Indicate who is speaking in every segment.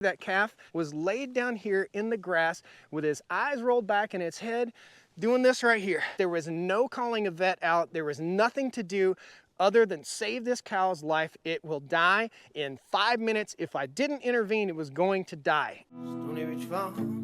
Speaker 1: That calf was laid down here in the grass with his eyes rolled back in its head, doing this right here. There was no calling a vet out. There was nothing to do other than save this cow's life. It will die in 5 minutes. If I didn't intervene, it was going to die. Stoney Ridge Farm.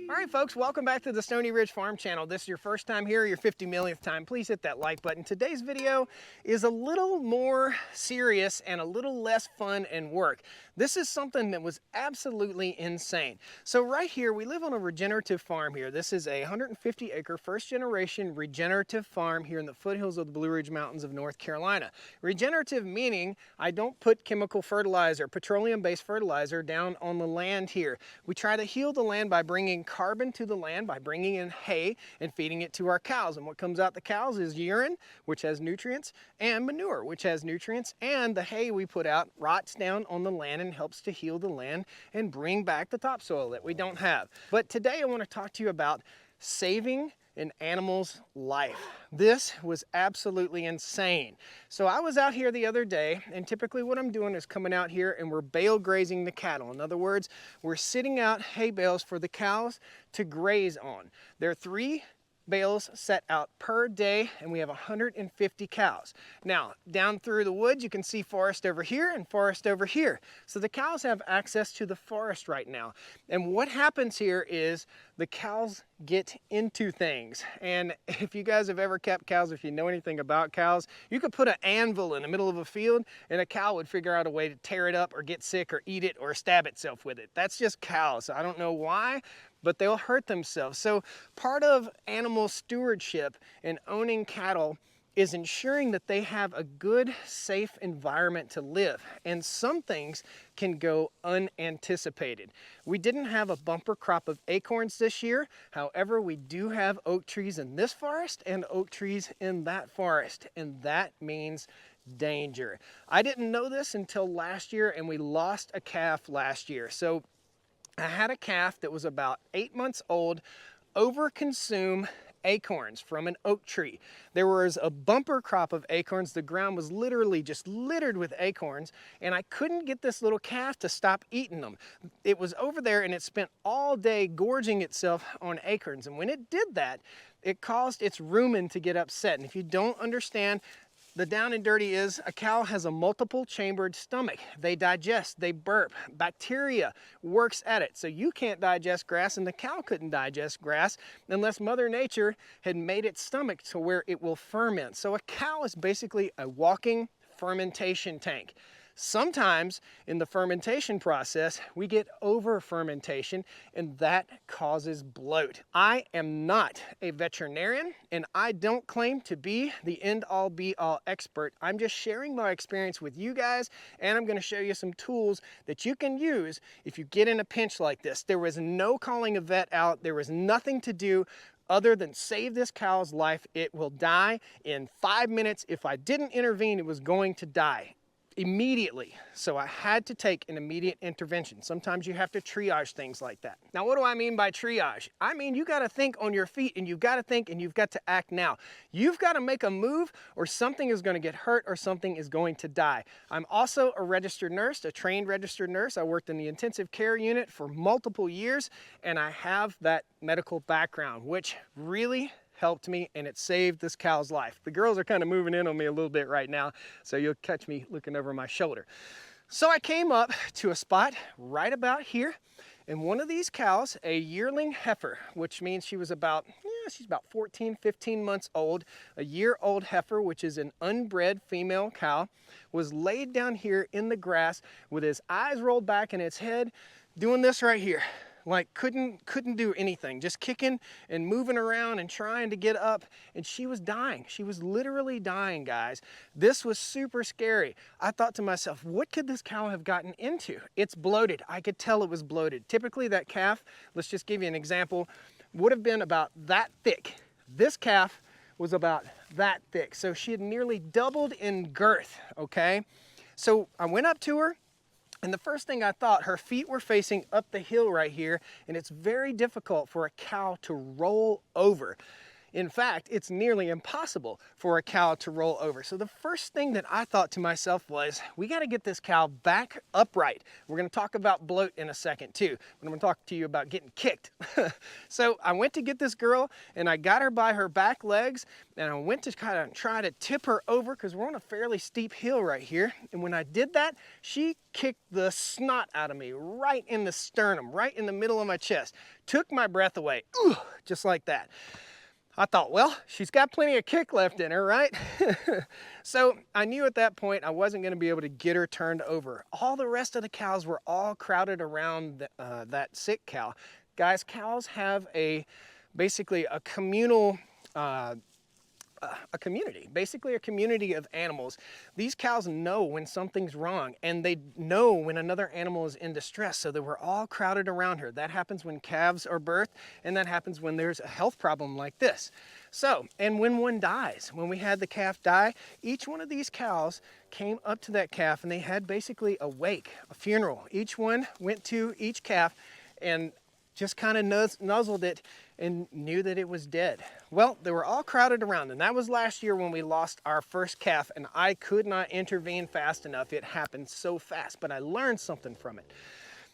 Speaker 1: All right, folks, welcome back to the Stoney Ridge Farm channel. This is your first time here, your 50 millionth time. Please hit that like button. Today's video is a little more serious and a little less fun and work. This is something that was absolutely insane. So right here, we live on a regenerative farm here. This is a 150-acre first-generation regenerative farm here in the foothills of the Blue Ridge Mountains of North Carolina. Regenerative meaning I don't put chemical fertilizer, petroleum-based fertilizer down on the land here. We try to heal the land by bringing carbon to the land, by bringing in hay and feeding it to our cows. And what comes out the cows is urine, which has nutrients, and manure, which has nutrients, and the hay we put out rots down on the land and helps to heal the land and bring back the topsoil that we don't have. But today I want to talk to you about saving an animal's life. This was absolutely insane. So I was out here the other day, and typically what I'm doing is coming out here and we're bale grazing the cattle. In other words, we're sitting out hay bales for the cows to graze on. There are 3 bales set out per day, and we have 150 cows. Now, down through the woods, you can see forest over here and forest over here. So the cows have access to the forest right now. And what happens here is the cows get into things. And if you guys have ever kept cows, if you know anything about cows, you could put an anvil in the middle of a field and a cow would figure out a way to tear it up or get sick or eat it or stab itself with it. That's just cows. I don't know why, but they'll hurt themselves. So part of animal stewardship and owning cattle is ensuring that they have a good, safe environment to live. And some things can go unanticipated. We didn't have a bumper crop of acorns this year. However, we do have oak trees in this forest and oak trees in that forest. And that means danger. I didn't know this until last year, and we lost a calf last year. So I had a calf that was about 8 months old overconsume acorns from an oak tree. There was a bumper crop of acorns. The ground was literally just littered with acorns, and I couldn't get this little calf to stop eating them. It was over there and it spent all day gorging itself on acorns, and when it did that, it caused its rumen to get upset. And if you don't understand, the down and dirty is a cow has a multiple chambered stomach. They digest, they burp. Bacteria works at it. So you can't digest grass, and the cow couldn't digest grass unless Mother Nature had made its stomach to where it will ferment. So a cow is basically a walking fermentation tank. Sometimes in the fermentation process, we get over fermentation, and that causes bloat. I am not a veterinarian, and I don't claim to be the end-all be-all expert. I'm just sharing my experience with you guys, and I'm going to show you some tools that you can use if you get in a pinch like this. There was no calling a vet out. There was nothing to do other than save this cow's life. It will die in 5 minutes. If I didn't intervene, it was going to die immediately. So I had to take an immediate intervention. Sometimes you have to triage things like that. Now, what do I mean by triage? I mean, you got to think on your feet, and you've got to think, and you've got to act now. You've got to make a move, or something is going to get hurt, or something is going to die. I'm also a registered nurse, a trained registered nurse. I worked in the intensive care unit for multiple years, and I have that medical background, which really helped me, and it saved this cow's life. The girls are kind of moving in on me a little bit right now, so you'll catch me looking over my shoulder. So I came up to a spot right about here, and one of these cows, a yearling heifer, which means she was about, she's about 14, 15 months old, a year-old heifer, which is an unbred female cow, was laid down here in the grass with his eyes rolled back in its head, doing this right here. Like couldn't do anything, just kicking and moving around and trying to get up, and she was dying. She was literally dying, guys. This was super scary. I thought to myself, what could this cow have gotten into? It's bloated. I could tell it was bloated. Typically that calf, let's just give you an example, would have been about that thick. This calf was about that thick. So she had nearly doubled in girth, okay? So I went up to her, and the first thing I thought, her feet were facing up the hill right here, and it's very difficult for a cow to roll over. In fact, it's nearly impossible for a cow to roll over. So the first thing that I thought to myself was, we got to get this cow back upright. We're going to talk about bloat in a second too, but I'm going to talk to you about getting kicked. So I went to get this girl and I got her by her back legs, and I went to kind of try to tip her over because we're on a fairly steep hill right here. And when I did that, she kicked the snot out of me right in the sternum, right in the middle of my chest. Took my breath away, just like that. I thought, well, she's got plenty of kick left in her, right? So I knew at that point I wasn't going to be able to get her turned over. All the rest of the cows were all crowded around that sick cow. Guys, cows have basically a communal basically a community of animals. These cows know when something's wrong, and they know when another animal is in distress, so they were all crowded around her. That happens when calves are birthed, and that happens when there's a health problem like this. So, and when one dies, when we had the calf die, each one of these cows came up to that calf and they had basically a wake, a funeral. Each one went to each calf and just kind of nuzzled it and knew that it was dead. Well, they were all crowded around, and that was last year when we lost our first calf, and I could not intervene fast enough. It happened so fast, but I learned something from it.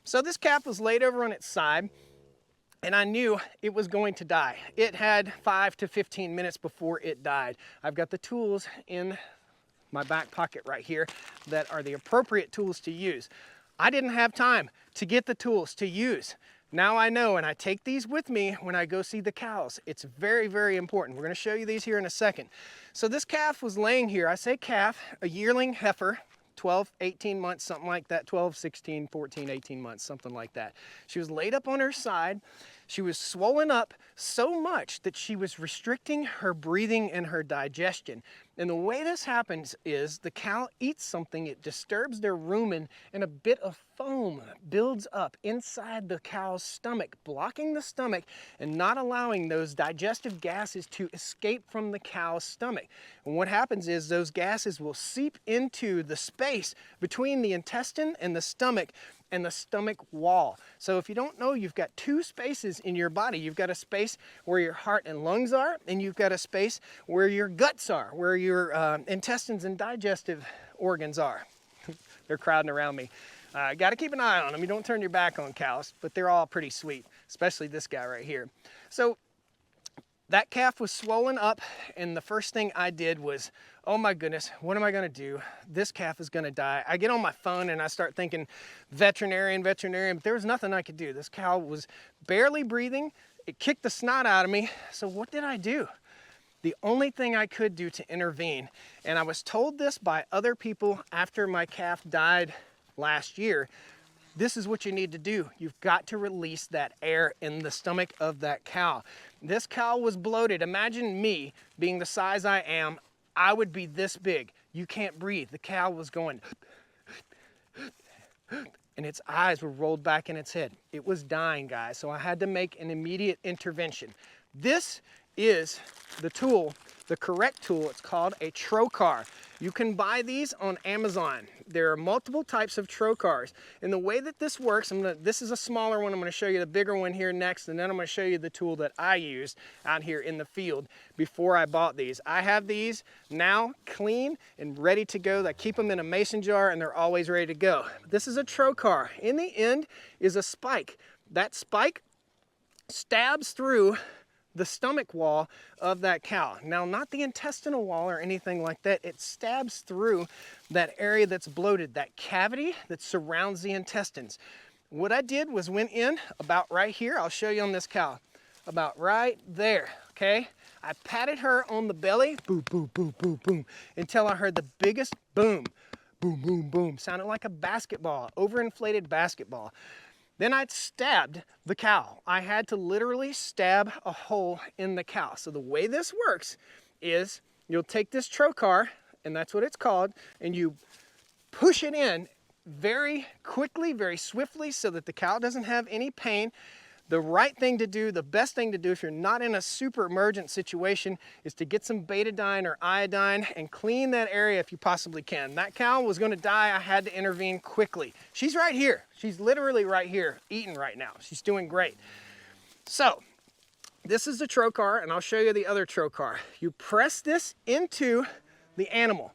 Speaker 1: So this calf was laid over on its side, and I knew it was going to die. It had 5 to 15 minutes before it died. I've got the tools in my back pocket right here that are the appropriate tools to use. I didn't have time to get the tools to use. Now I know, and I take these with me when I go see the cows. It's very, very important. We're going to show you these here in a second. So this calf was laying here. I say calf, a yearling heifer, 12, 18 months, something like that, 12, 16, 14, 18 months, something like that. She was laid up on her side. She was swollen up so much that she was restricting her breathing and her digestion. And the way this happens is the cow eats something, it disturbs their rumen, and a bit of foam builds up inside the cow's stomach, blocking the stomach and not allowing those digestive gases to escape from the cow's stomach. And what happens is those gases will seep into the space between the intestine and the stomach wall. So if you don't know, you've got two spaces in your body. You've got a space where your heart and lungs are, and you've got a space where your guts are, where your intestines and digestive organs are. They're crowding around me. Got to keep an eye on them. You don't turn your back on cows, but they're all pretty sweet, especially this guy right here. So that calf was swollen up, and the first thing I did was, oh my goodness, what am I gonna do? This calf is gonna die. I get on my phone and I start thinking veterinarian, but there was nothing I could do. This cow was barely breathing. It kicked the snot out of me. So what did I do? The only thing I could do to intervene, and I was told this by other people after my calf died last year, this is what you need to do. You've got to release that air in the stomach of that cow. This cow was bloated. Imagine me being the size I am. I would be this big. You can't breathe. The cow was going, and its eyes were rolled back in its head. It was dying, guys, so I had to make an immediate intervention. This is the tool, the correct tool. It's called a trocar. You can buy these on Amazon. There are multiple types of trocars. And the way that this works, this is a smaller one. I'm gonna show you the bigger one here next, and then I'm gonna show you the tool that I used out here in the field before I bought these. I have these now clean and ready to go. I keep them in a mason jar and they're always ready to go. This is a trocar. In the end is a spike. That spike stabs through the stomach wall of that cow. Now, not the intestinal wall or anything like that. It stabs through that area that's bloated, that cavity that surrounds the intestines. What I did was went in about right here. I'll show you on this cow. About right there, okay? I patted her on the belly, boom, boom, boom, boom, boom, until I heard the biggest boom, boom, boom, boom. Sounded like a basketball, overinflated basketball. Then I stabbed the cow. I had to literally stab a hole in the cow. So the way this works is you'll take this trocar, and that's what it's called, and you push it in very quickly, very swiftly, so that the cow doesn't have any pain. The right thing to do, the best thing to do if you're not in a super emergent situation, is to get some betadine or iodine and clean that area if you possibly can. That cow was gonna die. I had to intervene quickly. She's right here. She's literally right here, eating right now. She's doing great. So This is the trocar, and I'll show you the other trocar. You press this into the animal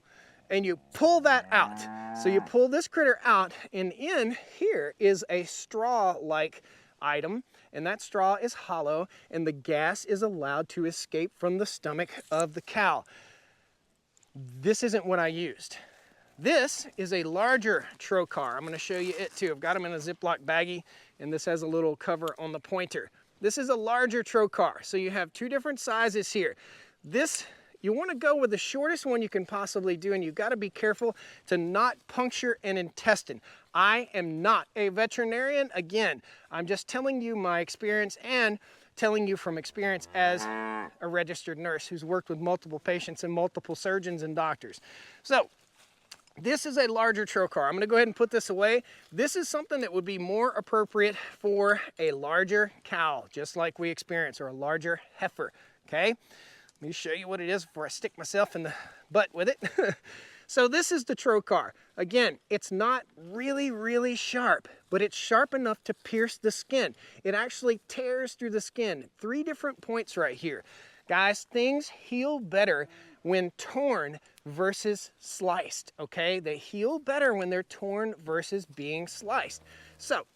Speaker 1: and you pull that out. So you pull this critter out, and in here is a straw-like item, and that straw is hollow, and the gas is allowed to escape from the stomach of the cow. This isn't what I used. This is a larger trocar. I'm going to show you it too. I've got them in a Ziploc baggie, and this has a little cover on the pointer. This is a larger trocar, so you have two different sizes here. This, you want to go with the shortest one you can possibly do, and you've got to be careful to not puncture an intestine. I am not a veterinarian. Again, I'm just telling you my experience and telling you from experience as a registered nurse who's worked with multiple patients and multiple surgeons and doctors. So, this is a larger trocar. I'm going to go ahead and put this away. This is something that would be more appropriate for a larger cow, just like we experience, or a larger heifer, okay? Let me show you what it is before I stick myself in the butt with it. So this is the trocar. Again, it's not really sharp, but it's sharp enough to pierce the skin. It actually tears through the skin. 3 different points right here. Guys, things heal better when torn versus sliced, okay? They heal better when they're torn versus being sliced. So,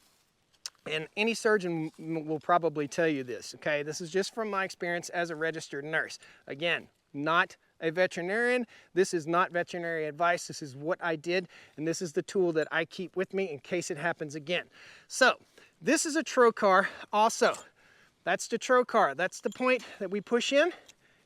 Speaker 1: and any surgeon will probably tell you this, okay? This is just from my experience as a registered nurse. Again, not a veterinarian. This is not veterinary advice. This is what I did, and this is the tool that I keep with me in case it happens again. So, this is a trocar also. That's the trocar. That's the point that we push in.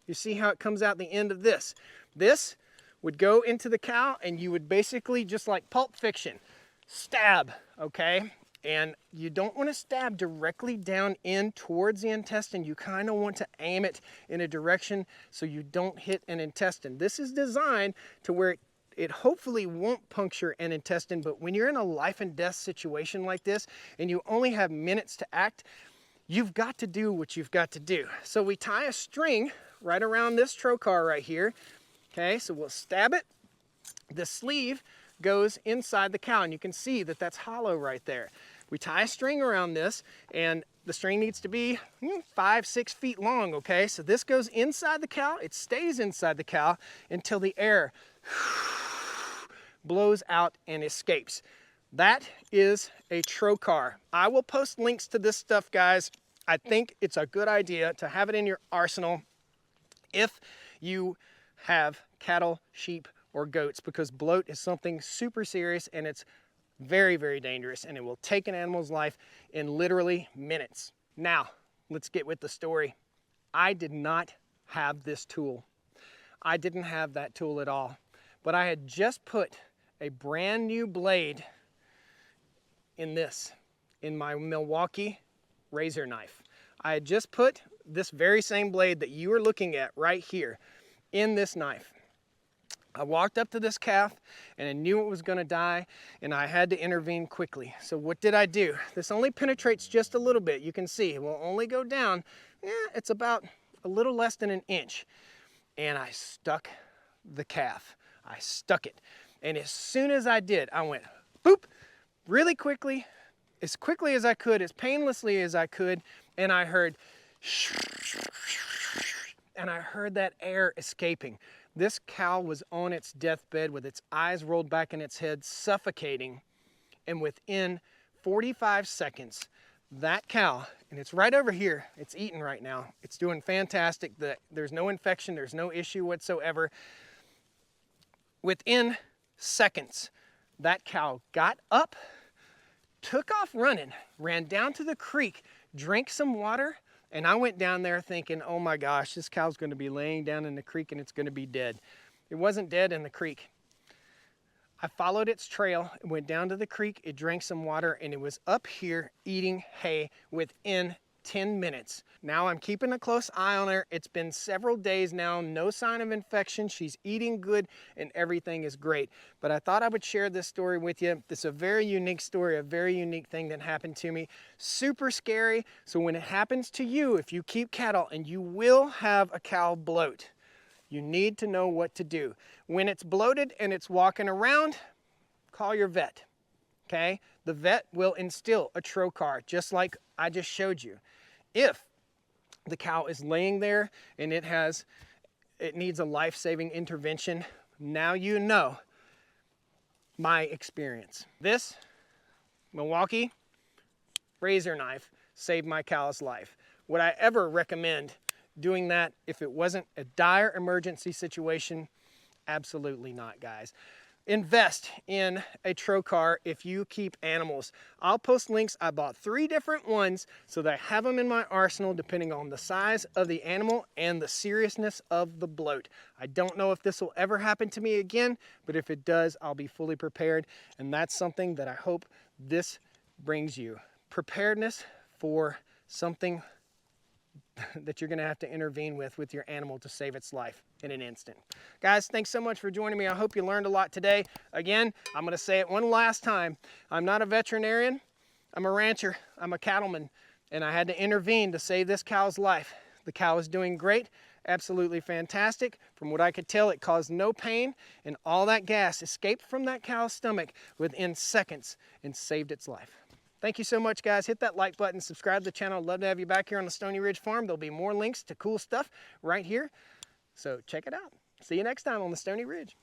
Speaker 1: You see how it comes out the end of this. This would go into the cow, and you would basically, just like Pulp Fiction, stab, okay? And you don't want to stab directly down in towards the intestine. You kind of want to aim it in a direction so you don't hit an intestine. This is designed to where it hopefully won't puncture an intestine, but when you're in a life and death situation like this and you only have minutes to act, you've got to do what you've got to do. So we tie a string right around this trocar right here. Okay, so we'll stab it. The sleeve goes inside the cow, and you can see that that's hollow right there. We tie a string around this, and the string needs to be 5-6 feet long, okay? So this goes inside the cow. It stays inside the cow until the air blows out and escapes. That is a trocar. I will post links to this stuff, guys. I think it's a good idea to have it in your arsenal if you have cattle, sheep, or goats, because bloat is something super serious, and it's very dangerous, and it will take an animal's life in literally minutes. Now, let's get with the story. I did not have this tool. I didn't have that tool at all, but I had just put a brand new blade in my Milwaukee razor knife. I had just put this very same blade that you are looking at right here in this knife. I walked up to this calf, and I knew it was going to die, and I had to intervene quickly. So what did I do? This only penetrates just a little bit. You can see it will only go down, it's about a little less than an inch. And I stuck the calf. I stuck it. And as soon as I did, I went boop, really quickly as I could, as painlessly as I could, and I heard and I heard that air escaping. This cow was on its deathbed with its eyes rolled back in its head, suffocating. And within 45 seconds, that cow, and it's right over here, it's eating right now. It's doing fantastic. There's no infection, there's no issue whatsoever. Within seconds, that cow got up, took off running, ran down to the creek, drank some water, and I went down there thinking, oh my gosh, this cow's going to be laying down in the creek and it's going to be dead. It wasn't dead in the creek. I followed its trail, went down to the creek, it drank some water, and it was up here eating hay within 10 minutes. Now I'm keeping a close eye on her. It's been several days now, no sign of infection. She's eating good and everything is great. But I thought I would share this story with you. This is a very unique story, a very unique thing that happened to me. Super scary. So when it happens to you, if you keep cattle, and you will have a cow bloat, you need to know what to do. When it's bloated and it's walking around, call your vet, okay? The vet will instill a trocar, just like I just showed you. If the cow is laying there and it needs a life-saving intervention. Now you know my experience. This Milwaukee razor knife saved my cow's life. Would I ever recommend doing that if it wasn't a dire emergency situation? Absolutely not, guys. Invest in a trocar if you keep animals. I'll post links. I bought 3 different ones so that I have them in my arsenal depending on the size of the animal and the seriousness of the bloat. I don't know if this will ever happen to me again, but if it does, I'll be fully prepared. And that's something that I hope this brings you. Preparedness for something that you're gonna have to intervene with your animal to save its life in an instant. Guys, thanks so much for joining me. I hope you learned a lot today. Again, I'm gonna say it one last time. I'm not a veterinarian, I'm a rancher, I'm a cattleman, and I had to intervene to save this cow's life. The cow is doing great, absolutely fantastic. From what I could tell, it caused no pain, and all that gas escaped from that cow's stomach within seconds and saved its life. Thank you so much, guys. Hit that like button, subscribe to the channel. I'd love to have you back here on the Stoney Ridge Farm. There'll be more links to cool stuff right here, so check it out. See you next time on the Stoney Ridge.